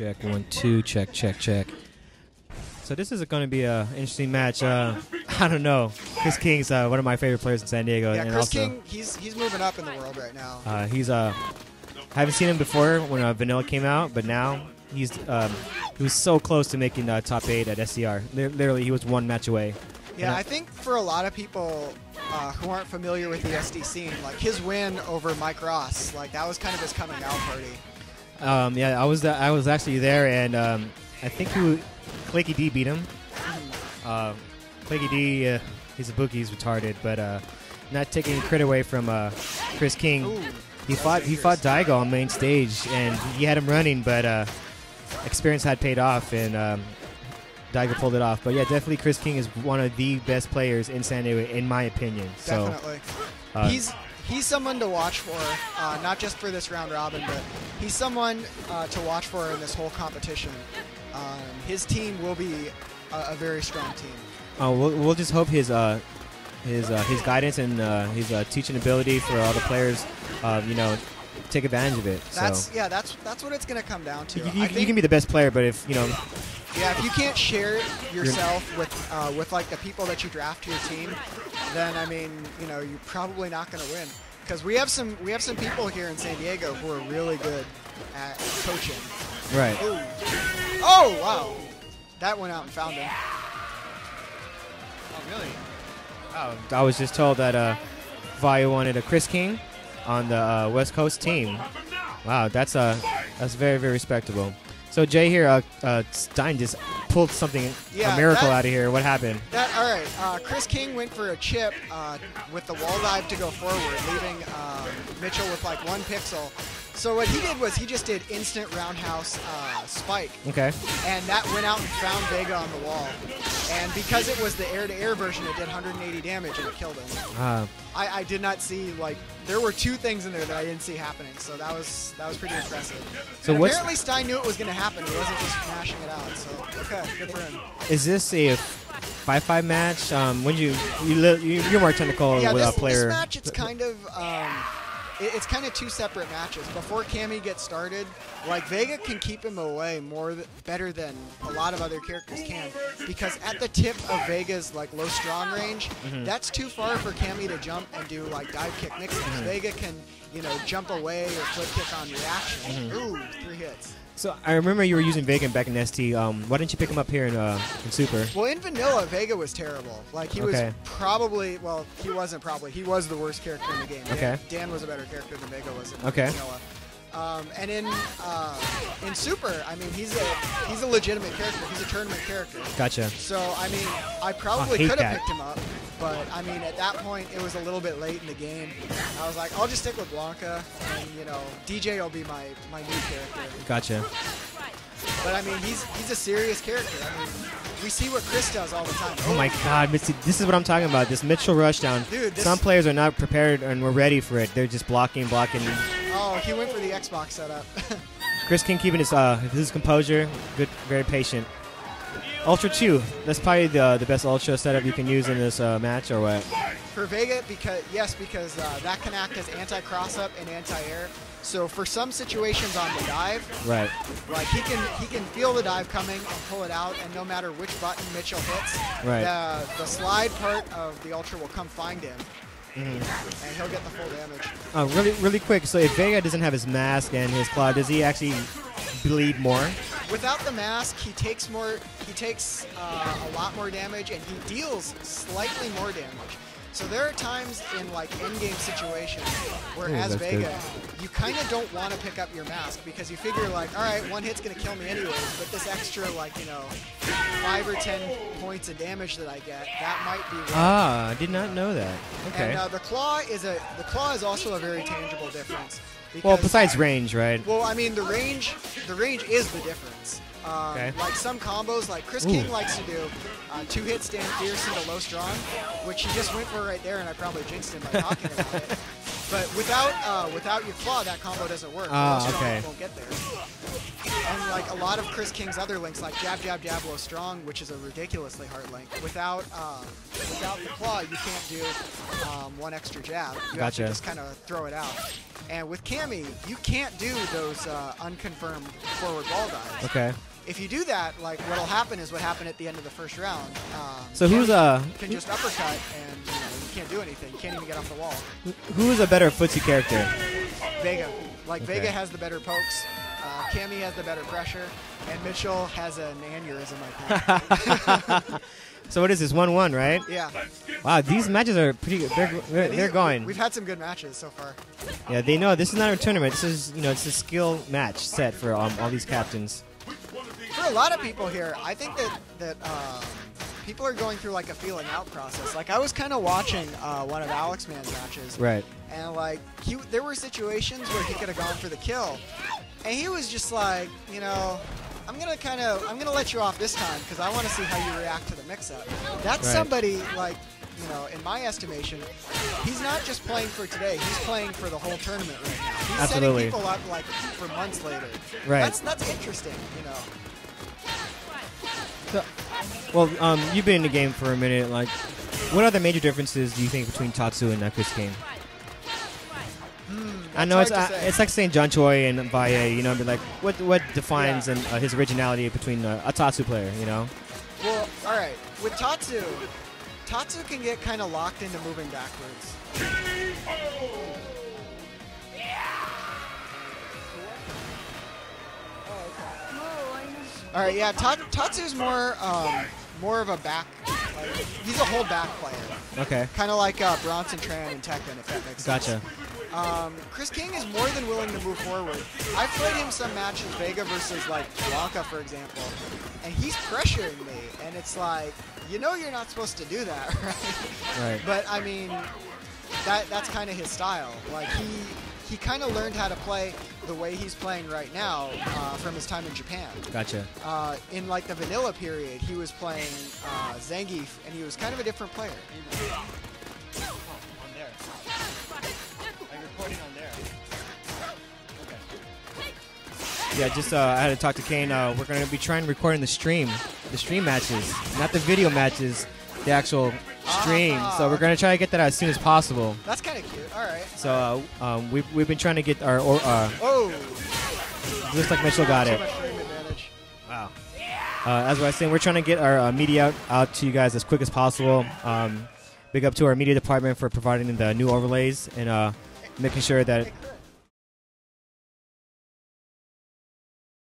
Check 1 2. Check check check. So this is going to be an interesting match. I don't know. Chris King's one of my favorite players in San Diego. Yeah, and Chris also, King, he's moving up in the world right now. I haven't seen him before when Vanilla came out, but now he was so close to making top 8 at SCR. Literally, he was one match away. Yeah, I think for a lot of people who aren't familiar with the SD scene, like his win over Mike Ross, like that was kind of his coming out party. Yeah, I was actually there, and I think Claky D beat him. Claky D, he's a bookie, he's retarded, but not taking any credit away from Chris King. Ooh, He fought Daigo on main stage, and he had him running, but experience had paid off, and Daigo pulled it off. But yeah, definitely Chris King is one of the best players in San Diego, in my opinion. Definitely. So, he's someone to watch for, not just for this round robin, but he's someone to watch for in this whole competition. His team will be a very strong team. we'll just hope his guidance and his teaching ability for all the players, take advantage of it. That's what it's going to come down to. You can be the best player, but if if you can't share yourself with like the people that you draft to your team, then I mean, you're probably not going to win. Because we have some people here in San Diego who are really good at coaching. Right. Ooh. Oh wow, that went out and found him. Oh really? Oh, I was just told that Vayu wanted a Chris King on the West Coast team. Wow, that's very, very respectable. So Jay here, Stein just pulled something, a miracle out of here. What happened? All right, Chris King went for a chip with the wall dive to go forward, leaving Mitchell with like 1 pixel. So what he did was he just did instant roundhouse spike. Okay. And that went out and found Vega on the wall. And because it was the air-to-air version, it did 180 damage and it killed him. I did not see, like, there were 2 things in there that I didn't see happening, so that was pretty impressive. So apparently Stein knew it was going to happen. He wasn't just mashing it out. So okay, good for him. Is this a 5-5 match? When you're more technical with a player. This match, it's kind of. It's kind of 2 separate matches. Before Cammy gets started, like Vega can keep him away better than a lot of other characters can, because at the tip of Vega's like low strong range, that's too far for Cammy to jump and do like dive kick mixes. Vega can jump away or flip kick on reaction. Ooh, 3 hits. So I remember you were using Vega back in ST. Why didn't you pick him up here in Super? Well, in Vanilla, Vega was terrible. Like he was probably, well, he wasn't probably. He was the worst character in the game. Okay. Dan was a better character than Vega was in Vanilla. And in Super, I mean, he's a legitimate character. He's a tournament character. Gotcha. So I mean, I probably could have picked him up, but I mean, at that point, it was a little bit late in the game. I was like, I'll just stick with Blanca, and DJ will be my new character. Gotcha. But I mean, he's a serious character. I mean, we see what Chris does all the time. Oh my God, Mitzi, this is what I'm talking about. This Mitchell rushdown. Dude, some players are not prepared and we're ready for it. They're just blocking. Oh, he went for the Xbox setup. Chris King keeping his composure. Good, very patient. Ultra 2. That's probably the best Ultra setup you can use in this match, or what? For Vega, because that can act as anti-cross-up and anti-air. So for some situations on the dive, right, like he can feel the dive coming and pull it out, and no matter which button Mitchell hits, right, the slide part of the Ultra will come find him. And he'll get the full damage. Really quick. So if Vega doesn't have his mask and his claw, does he actually bleed more? Without the mask, he takes a lot more damage, and he deals slightly more damage. So there are times in like end-game situations where, as Vega, you kind of don't want to pick up your mask because you figure like, all right, 1 hit's gonna kill me anyways, but this extra 5 or 10 points of damage that I get, that might be worth. I did not know that. Okay. And the claw is also a very tangible difference. Well, besides range, right? Well, I mean the range is the difference. Like some combos, like Chris King likes to do 2 hits stand fierce into low strong, which he just went for right there, and I probably jinxed him by talking about it. But without your claw, that combo doesn't work. Okay. Won't get there. And like a lot of Chris King's other links, like jab, jab, jab, low, strong, which is a ridiculously hard link. Without the claw, you can't do one extra jab. You have to just kind of throw it out. And with Cammy, you can't do those unconfirmed forward wall dives. Okay. If you do that, like what'll happen is what happened at the end of the first round. So who's can just uppercut and you can't do anything. You can't even get off the wall. Who's a better footsie character? Vega. Like Vega has the better pokes. Cammy has the better pressure, and Mitchell has an aneurysm, I think. So what is this, 1-1, right? Yeah. Wow, these matches are pretty good. They're going. We've had some good matches so far. Yeah, they know this is not a tournament. This is, it's a skill match set for all these captains. For a lot of people here, I think that people are going through like a feeling out process. Like I was kind of watching one of Alex Man's matches. Right. And like there were situations where he could have gone for the kill. And he was just like, I'm gonna let you off this time because I want to see how you react to the mix-up. That's somebody like, in my estimation, he's not just playing for today. He's playing for the whole tournament right now. He's setting people up like for months later. Right. That's interesting, So, well, you've been in the game for a minute. Like, what other major differences do you think between Tatsu and Chris King? I know it's like saying John Choi and Valle, but like what defines his originality between a Tatsu player, Well, all right. With Tatsu can get kind of locked into moving backwards. All right, yeah. Tatsu's more of a back. He's a whole back player. Okay. Kind of like Bronson Tran in Tekken, if that makes sense. Gotcha. Chris King is more than willing to move forward. I've played him some matches, Vega versus like Blanca, for example, and he's pressuring me, and it's like, you're not supposed to do that, right? Right. But I mean, that's kind of his style. Like he kind of learned how to play the way he's playing right now from his time in Japan. Gotcha. In like the vanilla period, he was playing Zangief, and he was kind of a different player. Yeah, just I had to talk to Kane. We're going to be trying recording the stream matches, not the video matches, the actual stream. So we're going to try to get that as soon as possible. That's kind of cute. All right. So we've been trying to get our looks like Mitchell got it. Wow. As I was saying, we're trying to get our media out to you guys as quick as possible. Big up to our media department for providing the new overlays and making sure that